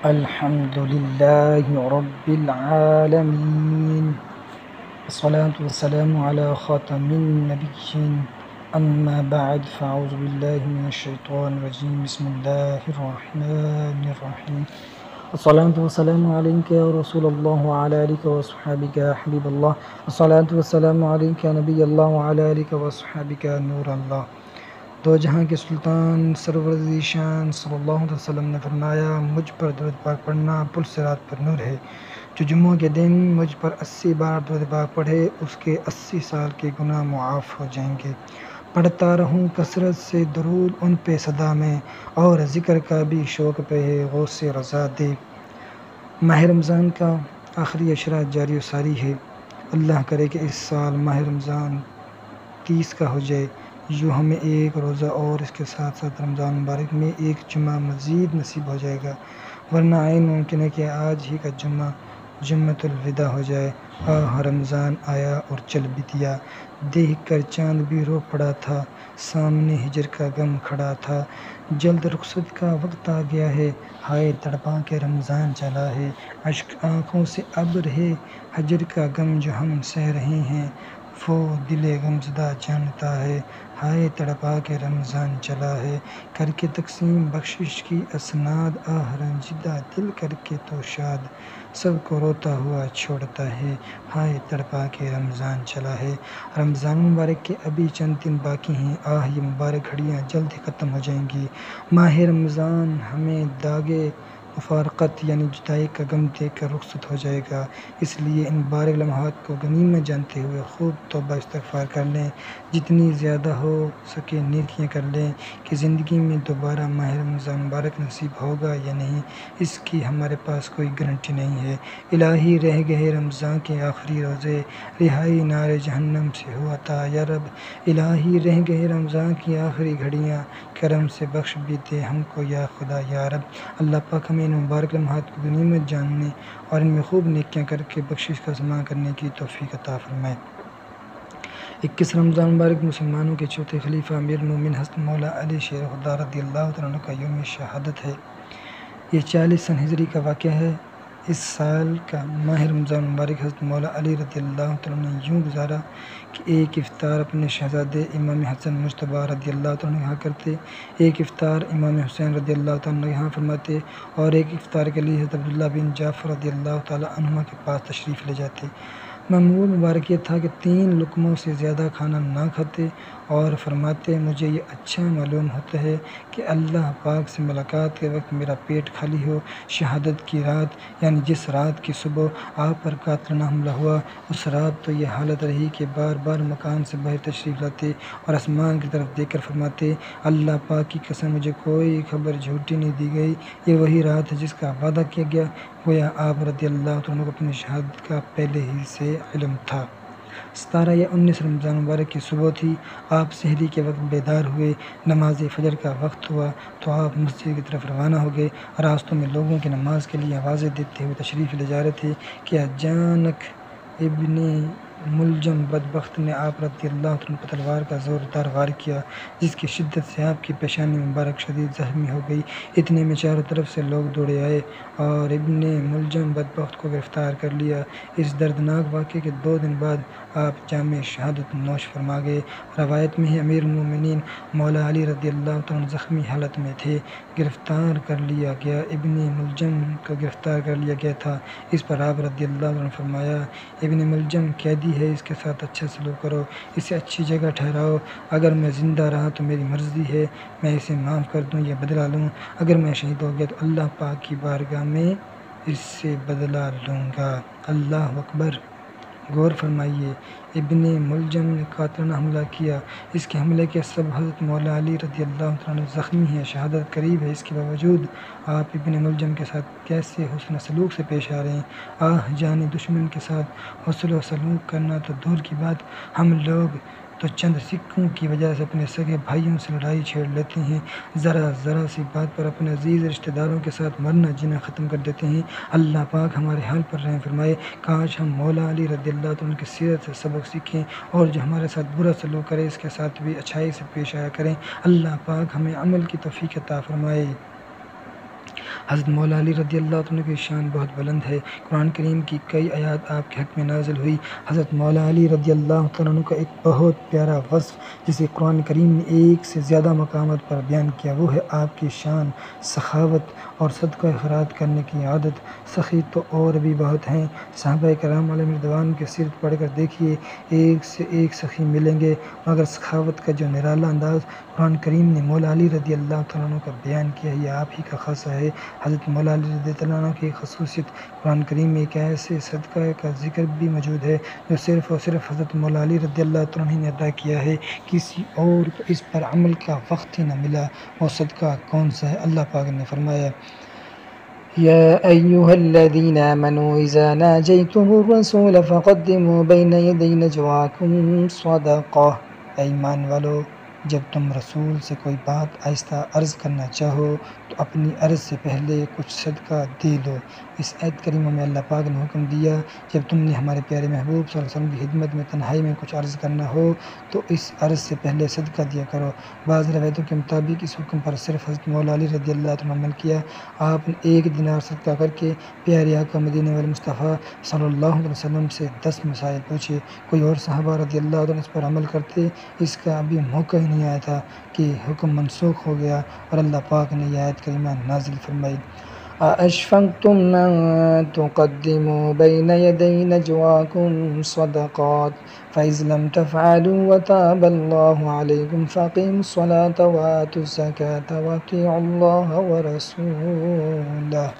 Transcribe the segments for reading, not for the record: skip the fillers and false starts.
الحمد لله رب العالمين، الصلاة والسلام على خاتم النبيين، أما بعد فأعوذ بالله من الشيطان الرجيم. بسم الله الرحمن الرحيم. الصلاة والسلام عليك يا رسول الله وعلى آلك وصحبك يا حبيب الله. الصلاة والسلام عليك يا نبي الله وعلى آلك وصحبك يا نور الله. دو جہاں کے سلطان سرور ذیشان صلی اللہ علیہ وسلم نے فرمایا، مجھ پر درود پاک پڑھنا پل صراط پر نور ہے۔ جو جمعہ کے دن مجھ پر 80 بار درود پاک پڑھے اس کے 80 سال کے گناہ معاف ہو جائیں گے۔ پڑھتا رہوں کثرت سے درود ان پہ صدا میں، اور ذکر کا بھی شوق پہ ہے غوث رضا دے۔ ماہ رمضان کا آخری عشرہ جاری و ساری ہے۔ اللہ کرے کہ اس سال ماہ رمضان 30 کا ہو جائے، جو ہمیں ایک روزہ اور اس کے ساتھ ساتھ رمضان مبارک میں ایک جمعہ مزید نصیب ہو جائے گا، ورنہ عین ممکن ہے کہ آج ہی کا جمعہ جمعۃ الوداع ہو جائے۔ رمضان آیا اور چل بھی دیا، دیکھ کر چاند بھی رو پڑا تھا، سامنے ہجر کا غم کھڑا تھا۔ جلد رخصت کا وقت آ گیا ہے، ہائے تڑپا کے رمضان چلا ہے۔ اشک آنکھوں سے ابر ہے، ہجر کا غم جو ہم سہ رہے ہیں، وہ دل غمزدہ جانتا ہے۔ ہائے تڑپا کے رمضان چلا ہے، کر کے تقسیم بخشش کی اسناد، رنجیدہ دل کر کے تو شاد، سب کو روتا ہوا چھوڑتا ہے۔ ہائے تڑپا کے رمضان چلا ہے۔ رمضان مبارک کے ابھی چند دن باقی ہیں، یہ مبارک گھڑیاں جلد ہی ختم ہو جائیں گی۔ ماہ رمضان ہمیں داغے مفارقت یعنی جدائی کا غم دے کر رخصت ہو جائے گا، اس لیے ان مبارک لمحات کو غنیمت جانتے ہوئے خوب توبہ استغفار کر لیں، جتنی زیادہ ہو سکے نیکیاں کر لیں کہ زندگی میں دوبارہ ماہ رمضان مبارک نصیب ہوگا یا نہیں، اس کی ہمارے پاس کوئی گارنٹی نہیں ہے۔ الہی رہ گئے رمضان کے آخری روزے، رہائی نار جہنم سے ہو عطا یا رب۔ الہی رہ گئے رمضان کی آخری گھڑیاں، کرم سے بخش بھی دے ہم کو یا خدا یا رب۔ اللہ پاک ہمیں ان مبارک لمحات کو غنیمت جاننے اور ان میں خوب نیکیاں کر کے بخشش کا سامان کرنے کی توفیق عطا فرمائے۔ 21 رمضان مبارک مسلمانوں کے چوتھے خلیفہ امیر المومنین حضرت مولا علی شیر خدا رضی اللہ تعالیٰ عنہ کا یوم شہادت ہے۔ یہ 40 سن ہجری کا واقعہ ہے۔ اس سال کا ماہ رمضان مبارک حضرت مولا علی رضی اللہ تعالیٰ عنہ نے یوں گزارا کہ ایک افطار اپنے شہزادے امام حسن مجتبیٰ رضی اللہ تعالیٰ عنہ یہاں کرتے، ایک افطار امام حسین رضی اللہ تعالیٰ عنہ یہاں فرماتے، اور ایک افطار کے لیے حضرت عبداللہ بن جعفر رضی اللہ تعالیٰ عنہما کے پاس تشریف لے جاتے۔ معمول مبارک یہ تھا کہ 3 لقموں سے زیادہ کھانا نہ کھاتے، اور فرماتے مجھے یہ اچھا معلوم ہوتا ہے کہ اللہ پاک سے ملاقات کے وقت میرا پیٹ خالی ہو۔ شہادت کی رات یعنی جس رات کی صبح آپ پر قاتلانہ حملہ ہوا، اس رات تو یہ حالت رہی کہ بار بار مکان سے باہر تشریف لاتے اور آسمان کی طرف دیکھ کر فرماتے، اللہ پاک کی قسم مجھے کوئی خبر جھوٹی نہیں دی گئی، یہ وہی رات ہے جس کا وعدہ کیا گیا۔ گویا آپ رضی اللہ عنہ کو اپنی شہادت کا پہلے ہی سے علم تھا۔ 17 یا 19 رمضان مبارک کی صبح تھی، آپ سحری کے وقت بیدار ہوئے، نماز فجر کا وقت ہوا تو آپ مسجد کی طرف روانہ ہو گئے۔ راستوں میں لوگوں کی نماز کے لیے آوازیں دیتے ہوئے تشریف لے جا رہے تھے کہ اچانک ابن ملجم بدبخت نے آپ رضی اللہ عنہ پر تلوار کا زوردار وار کیا، جس کی شدت سے آپ کی پیشانی مبارک شدید زخمی ہو گئی۔ اتنے میں چاروں طرف سے لوگ دوڑے آئے اور ابن ملجم بدبخت کو گرفتار کر لیا۔ اس دردناک واقعے کے 2 دن بعد آپ جام شہادت نوش فرما گئے۔ روایت میں ہے امیر المومنین مولا علی رضی اللہ عنہ زخمی حالت میں تھے، گرفتار کر لیا گیا، ابن ملجم کو گرفتار کر لیا گیا تھا۔ اس پر آپ رضی اللہ عنہ نے فرمایا، ابن ملجم قیدی ہے، اس کے ساتھ اچھا سلوک کرو، اسے اچھی جگہ ٹھہراؤ، اگر میں زندہ رہا تو میری مرضی ہے میں اسے معاف کر دوں یا بدلہ لوں، اگر میں شہید ہو گیا تو اللہ پاک کی بارگاہ میں اس سے بدلہ لوں گا۔ اللہ اکبر! غور فرمائیے، ابن ملجم نے قاتلانہ حملہ کیا، اس کے حملے کے سبب حضرت مولا علی رضی اللہ عنہ زخمی ہے، شہادت قریب ہے، اس کے باوجود آپ ابن ملجم کے ساتھ کیسے حسن سلوک سے پیش آ رہے ہیں۔ جانی دشمن کے ساتھ حسن و سلوک کرنا تو دور کی بات، ہم لوگ تو چند سکوں کی وجہ سے اپنے سگے بھائیوں سے لڑائی چھیڑ لیتے ہیں، ذرا سی بات پر اپنے عزیز رشتہ داروں کے ساتھ مرنا جینا ختم کر دیتے ہیں۔ اللہ پاک ہمارے حال پر رحم فرمائے۔ کاش ہم مولا علی رضی اللہ عنہ کی سیرت سے سبق سیکھیں، اور جو ہمارے ساتھ برا سلوک کرے اس کے ساتھ بھی اچھائی سے پیش آیا کریں۔ اللہ پاک ہمیں عمل کی توفیق عطا فرمائے۔ حضرت مولا علی رضی اللہ عنہ کی شان بہت بلند ہے۔ قرآن کریم کی کئی آیات آپ کے حق میں نازل ہوئی۔ حضرت مولا علی رضی اللہ عنہ کا ایک بہت پیارا وصف جسے قرآن کریم نے ایک سے زیادہ مقامات پر بیان کیا وہ ہے آپ کی شان، سخاوت اور صدقہ خیرات کرنے کی عادت۔ سخی تو اور بھی بہت ہیں، صحابہ کرام علیہم رضوان کی سیرت پڑھ کر دیکھیے، ایک سے ایک سخی ملیں گے، مگر سخاوت کا جو نرالا انداز قرآن کریم نے مولا علی رضی اللہ عنہ کا بیان کیا ہے یہ آپ ہی کا خاصہ ہے۔ حضرت مولا علی رضی اللہ عنہ کی خصوصیت قرآن کریم میں ایک ایسے صدقہ کا ذکر بھی موجود ہے جو صرف اور صرف حضرت مولا علی رضی اللہ عنہ نے ادا کیا ہے، کسی اور کو اس پر عمل کا وقت ہی نہ ملا۔ وہ صدقہ کون سا ہے؟ اللہ پاک نے فرمایا يا أيها الذين آمنوا إذا ناجيتم الرسول فقدموا بين يدي نجواكم صدقة۔ اے ایمان والو، جب تم رسول سے کوئی بات آہستہ عرض کرنا چاہو تو اپنی عرض سے پہلے کچھ صدقہ دے لو۔ اس آیت کریمہ میں اللہ پاک نے حکم دیا جب تم نے ہمارے پیارے محبوب صلی اللہ علیہ وسلم کی خدمت میں تنہائی میں کچھ عرض کرنا ہو تو اس عرض سے پہلے صدقہ دیا کرو۔ بعض روایتوں کے مطابق اس حکم پر صرف حضرت مولا علی رضی اللہ عنہ عمل کیا۔ آپ نے 1 دینار صدقہ کر کے پیارے آقا مدینہ والمصطفیٰ صلی اللہ علیہ وسلم سے 10 مسائل پوچھے۔ کوئی اور صحابہ رضی اللہ عنہ اس پر عمل کرتے، اس کا ابھی موقع ہی نہیں آیا تھا کہ حکم منسوخ ہو گیا اور اللہ پاک نے یہ آیت کریمہ نازل فرمائی۔ أَأَشْفَقْتُمْ أَن تُقَدِّمُوا بَيْنَ يَدَيْ نَجْوَاكُمْ صَدَقَاتٍ فَإِذْ لَمْ تَفْعَلُوا وَتَابَ اللَّهُ عَلَيْكُمْ فَأَقِيمُوا الصَّلَاةَ وَآتُوا الزَّكَاةَ وَأَطِيعُوا اللَّهَ وَرَسُولَهُ۔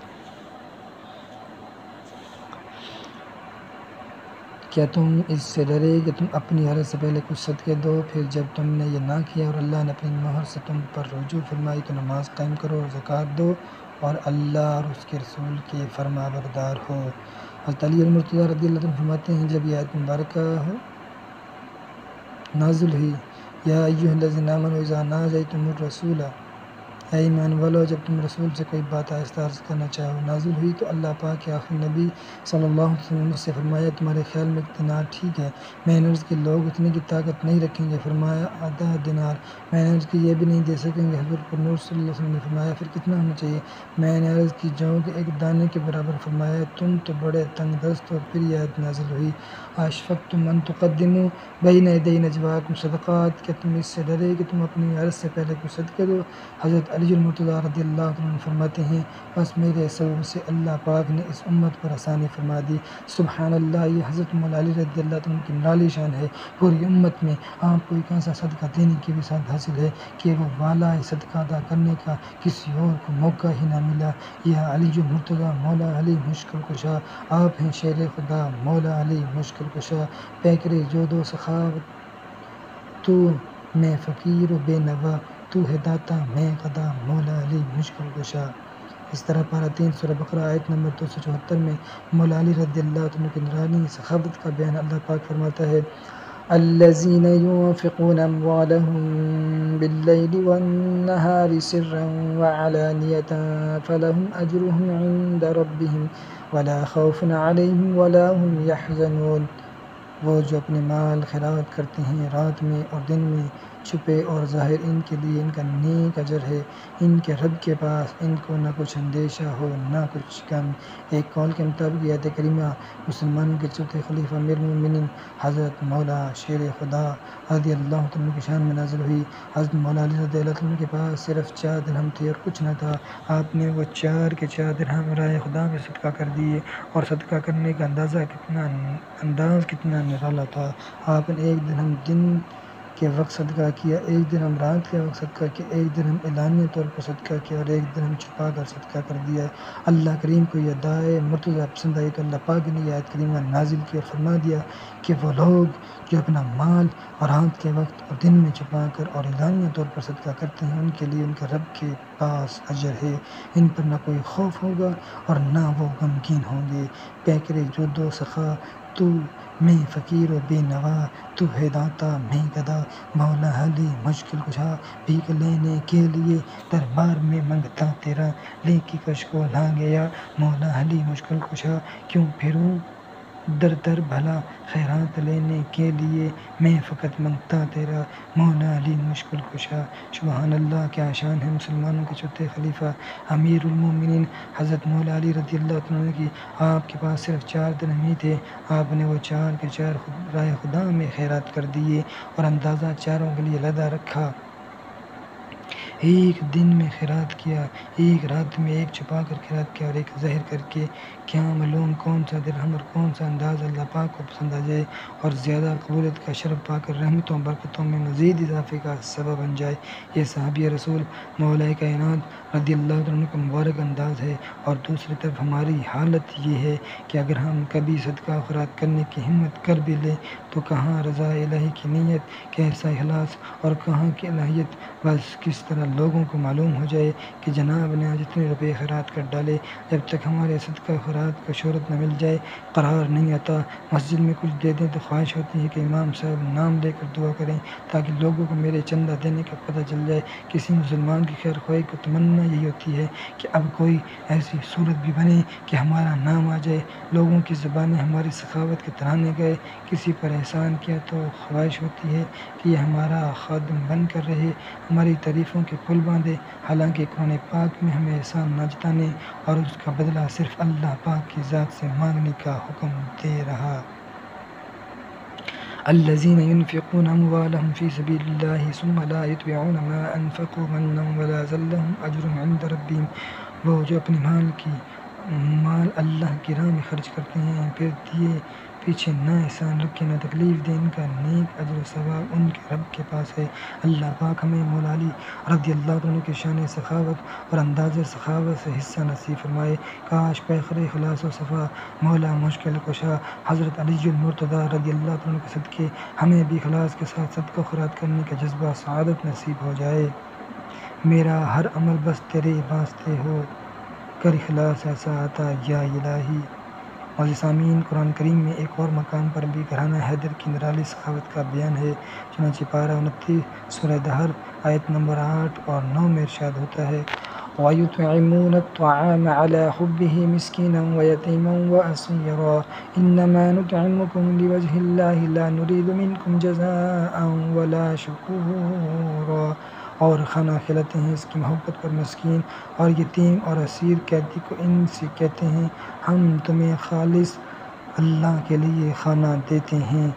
کیا تم اس سے ڈرے کہ تم اپنی عرض سے پہلے کچھ صدقے دو، پھر جب تم نے یہ نہ کیا اور اللہ نے اپنی مہر سے تم پر رجوع فرمائی تو نماز قائم کرو اور زکوٰۃ دو اور اللہ اور اس کے رسول کے فرما بردار ہو۔ حضرت علی المرتضیٰ رضی اللہ عنہ فرماتے ہیں جب یہ آیت مبارکہ نازل ہوئی یا ایھا الذین آمنوا اذا ناجیتم الرسول، اے ایمان والو جب تم رسول سے کوئی بات آہستہ عرض کرنا چاہو، نازل ہوئی تو اللہ پاک کے آخری نبی صلی اللہ علیہ وسلم نے اس سے فرمایا تمہارے خیال میں 1 دینار ٹھیک ہے؟ میں نے عرض کی لوگ اتنے کی طاقت نہیں رکھیں گے، فرمایا آدھا دینار۔ میں نے عرض کی یہ بھی نہیں دے سکیں گے، حضور پر نور صلی اللہ علیہ وسلم نے فرمایا پھر کتنا ہونا چاہیے؟ میں نے عرض کی جو کہ 1 دانے کے برابر، فرمایا تم تو بڑے تنگ دست ہو۔ پھر یہ آیت نازل ہوئی أَأَشْفَقْتُمْ أَن تُقَدِّمُوا بَيْنَ يَدَيْ نَجْوَاكُمْ صَدَقَاتٍ، کیا تم اس سے ڈرے کہ تم اپنی عرض سے پہلے کچھ صدقے دو؟ حضرت علی المرتضیٰ رضی اللہ عنہ فرماتے ہیں بس میرے سبب سے اللہ پاک نے اس امت پر آسانی فرما دی۔ سبحان اللہ، یہ حضرت مولا علی رضی اللہ عنہ کی نرالی شان ہے۔ پوری امت میں آپ کو ایک ایسا صدقہ دینے کی وسعت حاصل ہے کہ وہ والا صدقہ ادا کرنے کا کسی اور کو موقع ہی نہ ملا۔ یا علی المرتضیٰ مولا علی مشکل کشا، آپ ہیں شیر خدا مولا علی مشکل کشا، پیکرِ جود و سخاوت تو میں فقیر و بے نوا، تو ہے داتا میں گدا مولا علی مشکل کشا۔ اس طرح پارہ 3 سورہ بقرہ آیت نمبر 274 میں مولا علی رضی اللہ عنہ کی نورانی سخاوت کا بیان اللہ پاک فرماتا ہے الذین ينفقون أموالهم بالليل والنهار سرا وعلانية فلهم أجرهم عند ربهم ولا خوف عليهم ولا هم يحزنون۔ وہ جو اپنے مال خیرات کرتے ہیں رات میں اور دن میں، چھپے اور ظاہر، ان کے لیے ان کا نیک اجر ہے، ان کے رب کے پاس ان کو نہ کچھ اندیشہ ہو نہ کچھ غم۔ ایک قول کے مطابق یہ آیت کریمہ مسلمانوں کے چوتھے خلیفہ امیر المومنین حضرت مولا شیر خدا رضی اللہ عنہ کی شان میں نازل ہوئی۔ حضرت مولا علی رضی اللہ عنہ کے پاس صرف 4 درہم تھے اور کچھ نہ تھا، آپ نے وہ 4 کے 4 درہم راہ خدا میں صدقہ کر دیے، اور صدقہ کرنے کا انداز کتنا نرالا تھا۔ آپ نے 1 درہم دن کے وقت صدقہ کیا، 1 درہم رات کے وقت صدقہ کیا، 1 درہم اعلانیہ طور پر صدقہ کیا اور 1 درہم چھپا کر صدقہ کر دیا۔ اللہ کریم کو یہ دعائے مرتضیٰ پسند آئی تو اللہ پاک نے یہ آیت کریمہ نازل کی اور فرما دیا کہ وہ لوگ جو اپنا مال اور رات کے وقت اور دن میں چھپا کر اور اعلانیہ طور پر صدقہ کرتے ہیں ان کے لیے ان کے رب کے پاس اجر ہے، ان پر نہ کوئی خوف ہوگا اور نہ وہ غمگین ہوں گے۔ پیکرِ جود و سخا تو میں فقیر و بے نوا، تو ہے داتا میں گدا مولا علی مشکل کشا، بھیک لینے کے لیے دربار میں منگتا تیرا، لے کے کش کو لا گیا مولا علی مشکل کشا، کیوں پھروں در در بھلا خیرات لینے کے لیے میں فقط منگتا تیرا مولا علی مشکل کشا۔ سبحان اللہ، کیا شان ہے مسلمانوں کے چوتھے خلیفہ امیر المومنین حضرت مولا علی رضی اللہ عنہ کی۔ آپ کے پاس صرف 4 درہم ہی تھے، آپ نے وہ 4 کے 4 راہ خدا میں خیرات کر دیے اور اندازہ چاروں کے لیے علیحدہ رکھا۔ ایک دن میں خیرات کیا، ایک رات میں ایک چھپا کر خیرات کیا اور ایک ظاہر کر کے۔ کیا معلوم کون سا درہم اور کون سا انداز اللہ پاک کو پسند آ جائے اور زیادہ قبولیت کا شرف پا کر رحمتوں برکتوں میں مزید اضافے کا سبب بن جائے۔ یہ صحابی رسول مولا کائنات رضی اللہ عنہ کا مبارک انداز ہے۔ اور دوسری طرف ہماری حالت یہ ہے کہ اگر ہم کبھی صدقہ خیرات کرنے کی ہمت کر بھی لیں تو کہاں رضا الہی کی نیت، کیسا اخلاص اور کہاں کی الہیت۔ بس کس طرح لوگوں کو معلوم ہو جائے کہ جناب نے آج اتنے روپے خیرات کر ڈالے۔ جب تک ہمارے صدقہ خیرات کو شہرت نہ مل جائے قرار نہیں آتا۔ مسجد میں کچھ دے دیں تو خواہش ہوتی ہے کہ امام صاحب نام لے کر دعا کریں تاکہ لوگوں کو میرے چندہ دینے کا پتہ چل جائے۔ کسی مسلمان کی خیر خواہی کو تمنا یہی ہوتی ہے کہ اب کوئی ایسی صورت بھی بنے کہ ہمارا نام آ جائے، لوگوں کی زبانیں ہماری سخاوت کے ترانے گائے۔ کسی پر احسان کیا تو خواہش ہوتی ہے کہ یہ ہمارا خادم بن کر رہے، ہماری تعریفوں کے پل باندھے، حالانکہ قرآن پاک میں ہمیں احسان نہ جتانے اور اس کا بدلہ صرف اللہ پاک کی ذات سے مانگنے کا حکم دے رہا۔ الذين ينفقون أموالهم في سبيل الله ثم لا يتبعون ما أنفقوا منا ولا ذلة لهم أجر عند ربهم۔ وہ جو اپنے مال اللہ کی راہ میں خرچ کرتے ہیں پھر دیے پیچھے نہ احسان رکھے نہ تکلیف دے، ان کا نیک اجر و ثواب ان کے رب کے پاس ہے۔ اللہ پاک ہمیں مولا علی رضی اللہ عنہ کی شان سخاوت اور انداز سخاوت سے حصہ نصیب فرمائے۔ کاش پیکر اخلاص و صفا مولا مشکل کشا حضرت علی المرتضیٰ رضی اللہ عنہ کے صدقے ہمیں بھی اخلاص کے ساتھ صدقہ خیرات کرنے کا جذبہ سعادت نصیب ہو جائے۔ میرا ہر عمل بس تیرے واسطے ہو کر اخلاص ایسا عطا یا الہی۔ معزز سامعین، قرآن کریم میں ایک اور مقام پر بھی گھرانہ حیدر کی نرالی سخاوت کا بیان ہے۔ چنانچہ پارہ 29 سورہ دہر آیت نمبر 8 اور 9 میں ارشاد ہوتا ہے وَيُطْعِمُونَ الطَّعَامَ عَلَىٰ حُبِّهِ مِسْكِينًا وَيَتِيمًا وَأَسِيرًا إِنَّمَا نُطْعِمُكُمْ لِوَجْهِ اللَّهِ لَا نُرِيدُ مِنكُمْ جَزَاءً وَلَا شُكُورًا۔ اور کھانا کھلاتے ہیں اس کی محبت پر مسکین اور یتیم اور اسیر قیدی کو، ان سے کہتے ہیں ہم تمہیں خالص اللہ کے لیے کھانا دیتے ہیں،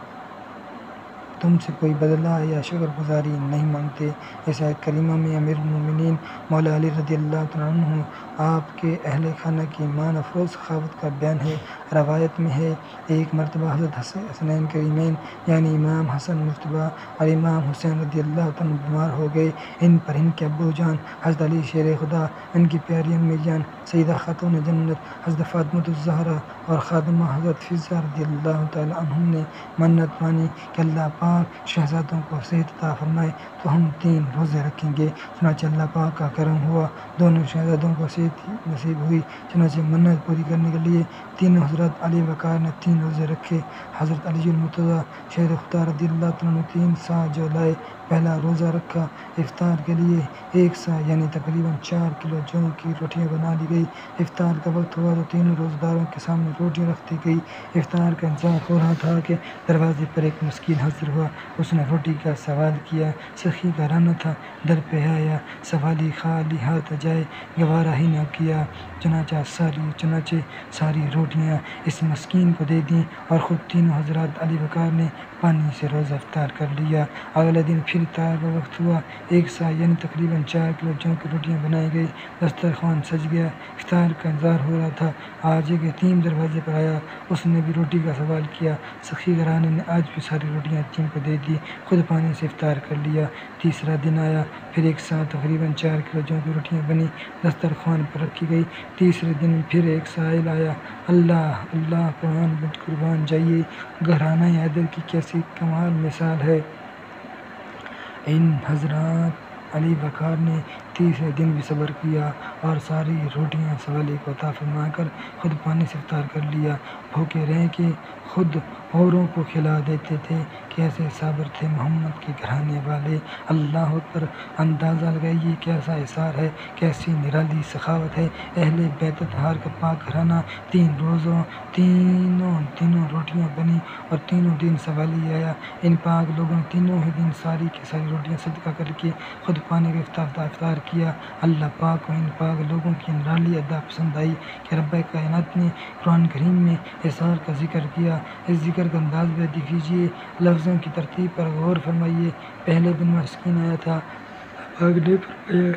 تم سے کوئی بدلہ یا شکر گزاری نہیں مانگتے۔ اس آیت کریمہ میں امیر المومنین مولا علی رضی اللہ عنہ آپ کے اہل خانہ کی ایمان افروز سخاوت کا بیان ہے۔ روایت میں ہے ایک مرتبہ حضرت حسنین کریمین یعنی امام حسن مجتبیٰ اور امام حسین رضی اللہ عنہ بیمار ہو گئے۔ ان پر ان کے ابو جان حضرت علی شیر خدا، ان کی پیاری امی جان سیدہ خاتون جنت حضرت فاطمۃ الزہرا اور خادمہ حضرت فضہ رضی اللہ تعالی عنہم نے منت مانی کہ اللہ پاک شہزادوں کو صحت عطا فرمائے تو ہم 3 روزے رکھیں گے۔ چنانچہ اللہ پاک کا کرم ہوا، دونوں شہزادوں کو صحت نصیب ہوئی۔ چنانچہ منت پوری کرنے کے لیے تینوں حضرات علی وقار نے 3 روزے رکھے۔ حضرت علی المرتضیٰ شیر خدا رضی اللہ عنہ 3 سا جو لائے، پہلا روزہ رکھا۔ افطار کے لیے 1 سا یعنی تقریباً 4 کلو جو کی روٹیاں بنا لی گئی۔ افطار کا وقت ہوا تو تینوں روزہ داروں کے سامنے روٹیاں رکھ دی گئی۔ افطار کا انتظار ہو رہا تھا کہ دروازے پر ایک مسکین حاضر ہوا۔ اس نے روٹی کا سوال کیا، سخی گھرانہ تھا، در پہ آیا، سوالی خالی ہاتھ جائے گوارا ہی نہ کیا۔ چنانچہ ساری روٹیاں اس مسکین کو دے دیں اور خود تینوں حضرات علی وقار نے پانی سے روزہ افطار کر لیا۔ اگلے دن پھر افطار کا وقت ہوا، 1 سا یعنی تقریباً 4 کلو جو کی روٹیاں بنائی گئی، دسترخوان سج گیا۔ افطار کا انتظار ہو رہا تھا، آج ایک یتیم دروازے پر آیا، اس نے بھی روٹی کا سوال کیا۔ سخی گھرانے نے آج بھی ساری روٹیاں یتیم کو دے دی، خود پانی سے افطار کر لیا۔ تیسرا دن آیا، پھر 1 سا تقریباً 4 کلو جو کی روٹیاں بنی، دسترخوان پر رکھی گئی۔ تیسرے دن پھر ایک سائل آیا، اللہ اللہ قربان جائیے، گھرانہ حیدر کی کیسی کمال مثال ہے۔ ان حضرات علی وقار نے تیسرے دن بھی صبر کیا اور ساری روٹیاں سوالی کو عطا فرما کر خود پانی سے افطار کر لیا۔ بھوکے رہ کے خود اوروں کو کھلا دیتے تھے۔ کیسے صابر تھے محمد کے گھرانے والے، اللہ اکبر! اندازہ لگائیے کیسا احسار ہے، کیسی نرالی سخاوت ہے اہل بیت اطہار کا پاک گھرانہ۔ تینوں دنوں روٹیاں بنی اور تینوں دن سوالی آیا۔ ان پاک لوگوں نے تینوں ہی دن ساری کی ساری روٹیاں صدقہ کر کے خود پانی کا افطار کیا۔ اللہ پاک کو ان پاک لوگوں کی نرالی ادا پسند آئی کہ رب کائنات نے قرآن کریم میں احسار کا ذکر کیا۔ اس ذکر کا انداز بھی دیکھیے، لفظوں کی ترتیب پر غور فرمائیے۔ پہلے دن مسکین آیا تھا، پاک نے فرمایا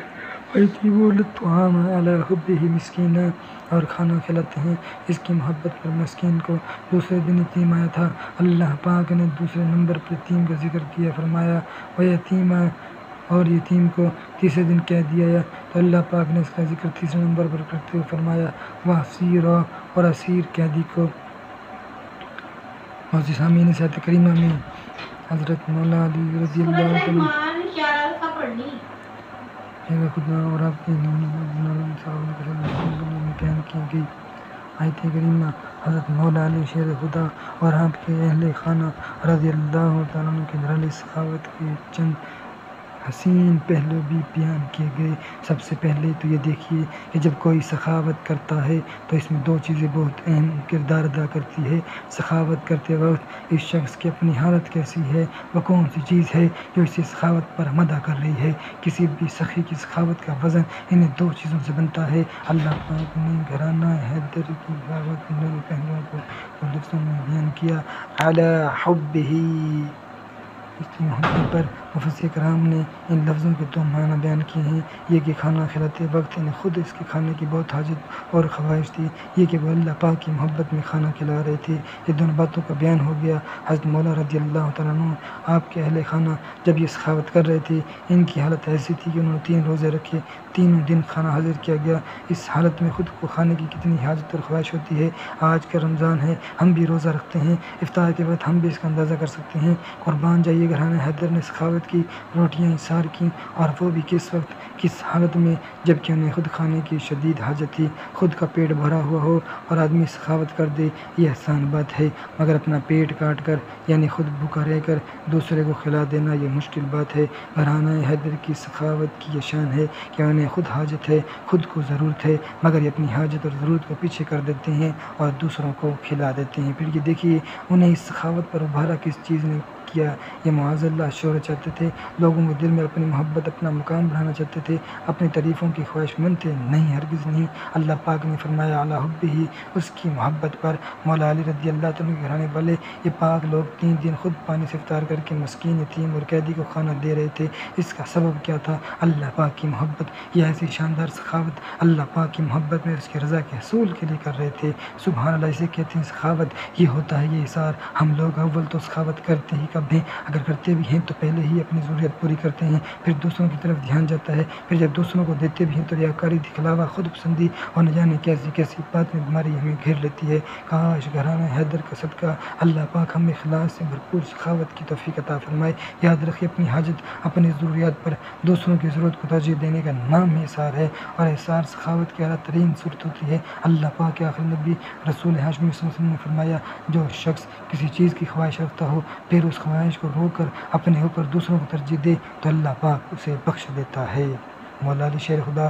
وَيَتِيمًا الطَّعَامَ عَلَىٰ حُبِّهِ مسکینہ، اور کھانا کھلاتے ہیں اس کی محبت پر مسکین کو۔ دوسرے دن یتیم آیا تھا، اللہ پاک نے دوسرے نمبر پر یتیم کا ذکر کیا، فرمایا وَيَتِيمًا، اور یتیم کو تیسرے دن قیدی آیا تو اللہ پاک نے اس کا ذکر تیسرے نمبر پر کرتے ہوئے فرمایا وَأَسِيرًا، اور اسیر قیدی کو۔ اور سامعین صحت کریمہ میں حضرت مولا علی رضی اللہ عنہ خدا اور آپ کے بیان کی گئی آیت کریمہ حضرت مولا علی شیر خدا اور آپ کے اہل خانہ رضی اللہ تعالیٰ عنہ کی نرالی سخاوت کے چند حسین پہلو بھی بیان کیے گئے۔ سب سے پہلے تو یہ دیکھیے کہ جب کوئی سخاوت کرتا ہے تو اس میں دو چیزیں بہت اہم کردار ادا کرتی ہے۔ سخاوت کرتے وقت اس شخص کی اپنی حالت کیسی ہے، وہ کون سی چیز ہے جو اسے سخاوت پر مدح کر رہی ہے۔ کسی بھی سخی کی سخاوت کا وزن انہیں دو چیزوں سے بنتا ہے۔ اللہ پاک نے گھرانہ حیدر کی سخاوت کے پہلوؤں کو لفظوں میں بیان کیا، علی حبہ، اس کی محبت پر۔ مفسر کرام نے ان لفظوں کے دو معنی بیان کیے ہیں، یہ کہ کھانا کھلاتے وقت انہیں خود اس کے کھانے کی بہت حاجت اور خواہش تھی، یہ کہ وہ اللہ پاک کی محبت میں کھانا کھلا رہے تھے۔ یہ دونوں باتوں کا بیان ہو گیا۔ حضرت مولا رضی اللہ تعالیٰ عنہ آپ کے اہل خانہ جب یہ سخاوت کر رہے تھے، ان کی حالت ایسی تھی کہ انہوں نے 3 روزے رکھے، تینوں دن کھانا حاضر کیا گیا۔ اس حالت میں خود کو کھانے کی کتنی حاجت اور خواہش ہوتی ہے۔ آج کا رمضان ہے، ہم بھی روزہ رکھتے ہیں، افطار کے وقت ہم بھی اس کا اندازہ کر سکتے ہیں۔ قربان جائیے گھرانہ حیدر نے سخاوت کی، روٹیاں احسار کیں، اور وہ بھی کس وقت، کس حالت میں، جب کہ انہیں خود کھانے کی شدید حاجت تھی۔ خود کا پیٹ بھرا ہوا ہو اور آدمی سخاوت کر دے، یہ آسان بات ہے، مگر اپنا پیٹ کاٹ کر یعنی خود بھوکا رہ کر دوسرے کو کھلا دینا یہ مشکل بات ہے۔ گھرانہ حیدر کی سخاوت کی یہ شان ہے کہ انہیں خود حاجت ہے، خود کو ضرورت ہے، مگر یہ اپنی حاجت اور ضرورت کو پیچھے کر دیتے ہیں اور دوسروں کو کھلا دیتے ہیں۔ پھر یہ دیکھیے انہیں اس سخاوت پر ابھارا کس چیز نے کیا۔ یہ معاذ اللہ شہرت چاہتے تھے، لوگوں کے دل میں اپنی محبت، اپنا مقام بڑھانا چاہتے تھے، اپنی تعریفوں کی خواہش مند تھے، نہیں، ہرگز نہیں۔ اللہ پاک نے فرمایا علی حبہ، اس کی محبت پر۔ مولا علی رضی اللہ تعالیٰ کے گھرانے والے یہ پاک لوگ 3 دن خود پانی سے افطار کر کے مسکین، یتیم اور قیدی کو کھانا دے رہے تھے۔ اس کا سبب کیا تھا؟ اللہ پاک کی محبت۔ یہ ایسی شاندار سخاوت اللہ پاک کی محبت میں اس کی رضا کے حصول کے لیے کر رہے تھے۔ سبحان اللہ، اسے کہتے ہیں سخاوت، یہ ہوتا ہے یہ احسار۔ ہم لوگ اول تو سخاوت کرتے ہی کب ہیں؟ اگر کرتے بھی ہیں تو پہلے ہی اپنی ضروریات پوری کرتے ہیں، پھر دوسروں کی طرف دھیان جاتا ہے، پھر جب دوسروں کو دیتے بھی ہیں تو ریاکاری، دکھلاوا، خود پسندی اور نہ جانے کیسی کیسی بات میں بیماری ہمیں گھیر لیتی ہے۔ کاش گھرانہ حیدر کا صدقہ اللہ پاک ہمیں اخلاص سے بھرپور سخاوت کی توفیق عطا فرمائے۔ یاد رکھیے اپنی حاجت، اپنی ضروریات پر دوسروں کی ضرورت کو ترجیح دینے کا نام ہی احسار ہے، اور احسار سخاوت کی اعلیٰ ترین صورت ہوتی ہے۔ اللہ پاک کے آخری نبی رسول ہاشمی صلی اللہ علیہ وسلم نے فرمایا جو شخص کسی چیز کی خواہش رکھتا ہو پھر اس خواہش کو روک کر اپنے اوپر دوسروں کو ترجیح دے تو اللہ پاک اسے بخش دیتا ہے۔ مولا علی شیر خدا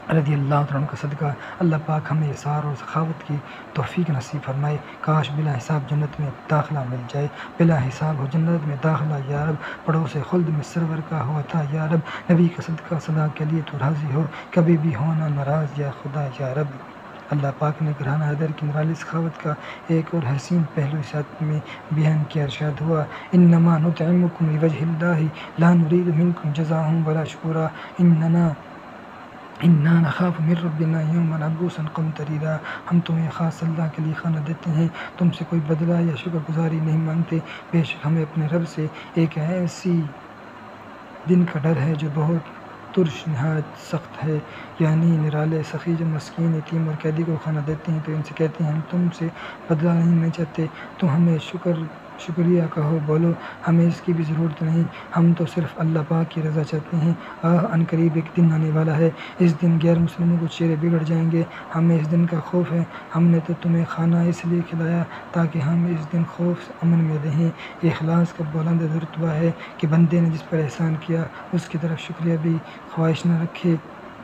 رضی اللہ عنہ کا صدقہ اللہ پاک ہمیں احسار اور سخاوت کی توفیق نصیب فرمائے۔ کاش بلا حساب جنت میں داخلہ مل جائے، بلا حساب ہو جنت میں داخلہ یا رب، پڑوس خلد میں سرور کا ہوا تھا یا رب، نبی کا صدقہ صدا کے لیے تو راضی ہو، کبھی بھی ہونا ناراض یا خدا یا رب۔ اللہ پاک نے گھرانہ حیدر کی نرالی سخاوت کا ایک اور حسین پہلو اس آیت میں بیان کیا، ارشاد ہوا انما نطعمکم لوجہ اللہ لا نرید منکم جزاء ولا شکورا انا نخاف من ربنا یوما عبوسا قمطریرا، ہم تمہیں خاص اللہ کے لیے کھانا دیتے ہیں، تم سے کوئی بدلہ یا شکر گزاری نہیں مانگتے، بے شک ہمیں اپنے رب سے ایک ایسی دن کا ڈر ہے جو بہت ترش، نہایت سخت ہے۔ یعنی نرالے سخی جب مسکین، یتیم اور قیدی کو کھانا دیتے ہیں تو ان سے کہتے ہیں ہم تم سے بدلہ نہیں چاہتے، تم ہمیں شکر شکریہ کہو، بولو ہمیں اس کی بھی ضرورت نہیں، ہم تو صرف اللہ پاک کی رضا چاہتے ہیں۔ ان قریب ایک دن آنے والا ہے، اس دن غیر مسلموں کو چہرے بگڑ جائیں گے، ہمیں اس دن کا خوف ہے۔ ہم نے تو تمہیں کھانا اس لیے کھلایا تاکہ ہم اس دن خوف امن میں رہیں۔ یہ اخلاص کا بلند رتبہ ہے کہ بندے نے جس پر احسان کیا اس کی طرف شکریہ بھی خواہش نہ رکھے،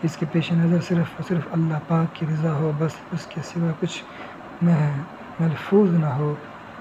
اس کے پیش نظر صرف اور صرف اللہ پاک کی رضا ہو، بس اس کے سوا کچھ ملفوظ نہ ہو۔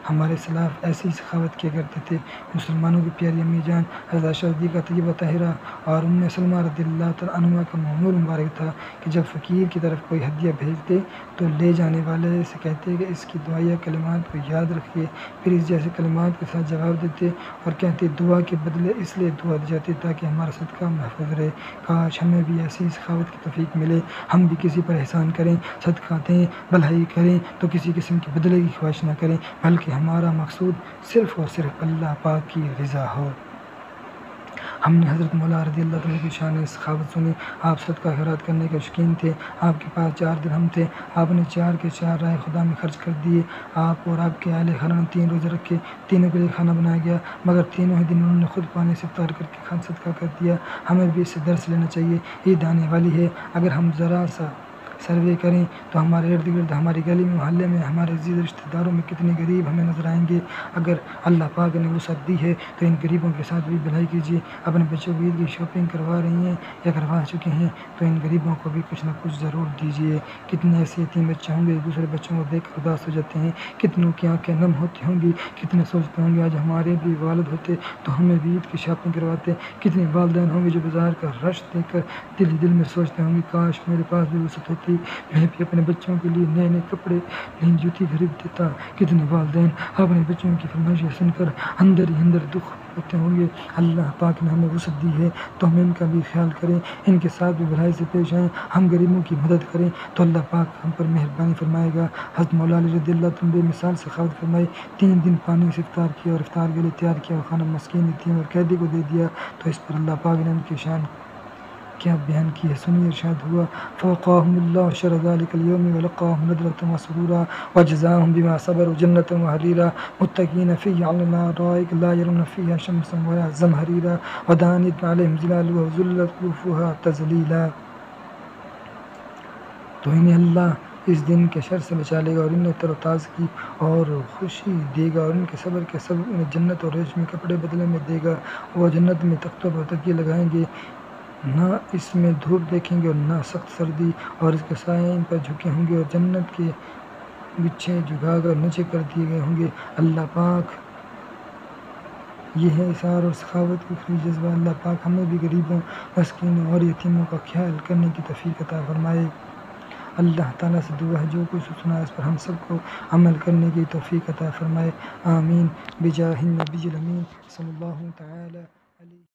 ہمارے سلاف ایسی ہی سخاوت کیا کرتے تھے۔ مسلمانوں کی پیاری امی جان حضرت عائشہ صدیقہ طیبہ طاہرہ اور ام سلمہ رضی اللہ تعالیٰ عنہما کا معمول مبارک تھا کہ جب فقیر کی طرف کوئی ہدیہ بھیجتے تو لے جانے والے سے کہتے کہ اس کی دعائیہ کلمات کو یاد رکھیے، پھر اس جیسے کلمات کے ساتھ جواب دیتے اور کہتے دعا کے بدلے اس لیے دعا دی جاتی تاکہ ہمارا صدقہ محفوظ رہے۔ کاش ہمیں بھی ایسی سخاوت کی توفیق ملے، ہم بھی کسی پر احسان کریں، صدقہ دیں، بھلائی کریں تو کسی قسم کے بدلے کی خواہش نہ کریں، بلکہ ہمارا مقصود صرف اور صرف اللہ پاک کی رضا ہو۔ ہم نے حضرت مولا رضی اللہ عنہ کی شان سخاوت سنی۔ آپ صدقہ خیرات کرنے کے شوقین تھے، آپ کے پاس 4 درہم تھے، آپ نے 4 کے 4 راہ خدا میں خرچ کر دیے۔ آپ اور آپ کے اہل خانہ نے 3 روزے رکھے، تینوں کے لیے کھانا بنایا گیا، مگر تینوں ہی دن انہوں نے خود پانی سے افطار کر کے صدقہ کر دیا۔ ہمیں بھی اس سے درس لینا چاہیے، عید آنے والی ہے، اگر ہم ذرا سا سروے کریں تو ہمارے ارد گرد، ہماری گلی میں، محلے میں، ہمارے عزیز رشتہ داروں میں کتنے غریب ہمیں نظر آئیں گے۔ اگر اللہ پاک نے وسعت دی ہے تو ان غریبوں کے ساتھ بھی بھلائی کیجیے۔ اپنے بچوں کو عید کی شاپنگ کروا رہی ہیں یا کروا چکے ہیں تو ان غریبوں کو بھی کچھ نہ کچھ ضرور دیجیے۔ کتنے ایسے یتیم بچے ہوں گے جو دوسرے بچوں کو دیکھ کر اداس ہو جاتے ہیں، کتنوں کی آنکھیں نم ہوتی ہوں گی، کتنے سوچتے ہوں گے آج ہمارے بھی والد ہوتے تو ہمیں بھی عید کی شاپنگ کرواتے، کتنے والدین ہوں گے جو بازار کا رش دیکھ کر دل ہی دل میں سوچتے ہوں گے کاش میرے پاس بھی وسعت ہوتی، میں بھی اپنے بچوں کے لیے نئے نئے کپڑے، نئی جوتی خرید دیتا۔ کتنے والدین اپنے بچوں کی فرمائشیں سن کر اندر ہی اندر دکھ ہوتے ہوں گے۔ اللہ پاک نے ہمیں وسعت دی ہے تو ہم ان کا بھی خیال کریں، ان کے ساتھ بھی بھلائی سے پیش آئیں، ہم غریبوں کی مدد کریں تو اللہ پاک ہم پر مہربانی فرمائے گا۔ حضرت مولا علی رضی اللہ عنہ بے مثال سخاوت فرمائی، 3 دن پانی سے افطار کیا اور افطار کے لیے تیار کیا اور کھانا مسکین، یتیم اور قیدی کو دے دیا، تو اس پر اللہ پاک نے ان کی شان کیا بیان کی ہے سنیے۔ ارشاد ہوا فوقاهم اللہ شر ذلک اليوم ولقاهم نضرة وسرورا وجزاهم بما صبروا جنة وحريرا متكئين فيها على الارائك لا يرون فيها شمسا ولا زمهريرا ودانيت عليهم ظلالها وذللت قطوفها تذليلا۔ تو انہیں اللہ اس دن کے شر سے بچا لے گا اور انہیں تر و تازگی اور خوشی دے گا، اور ان کے صبر کے سبب انہیں جنت اور ریشمی کپڑے بدلے میں دے گا۔ وہ جنت میں تختوں پر تکیے لگائیں گے، نہ اس میں دھوپ دیکھیں گے اور نہ سخت سردی، اور اس کے سائے ان پر جھکے ہوں گے اور جنت کے گچھے جھکا کر نیچے کر دیے گئے ہوں گے۔ اللہ پاک، یہ ہے اثار اور سخاوت کی خلیج جذبہ۔ اللہ پاک ہمیں بھی غریبوں، مسکینوں اور یتیموں کا خیال کرنے کی توفیق عطا فرمائے۔ اللہ تعالیٰ سے دعا ہے جو کچھ سنا اس پر ہم سب کو عمل کرنے کی توفیق عطا فرمائے، آمین بجاہ النبی الامین صلی اللہ تعالی علیہ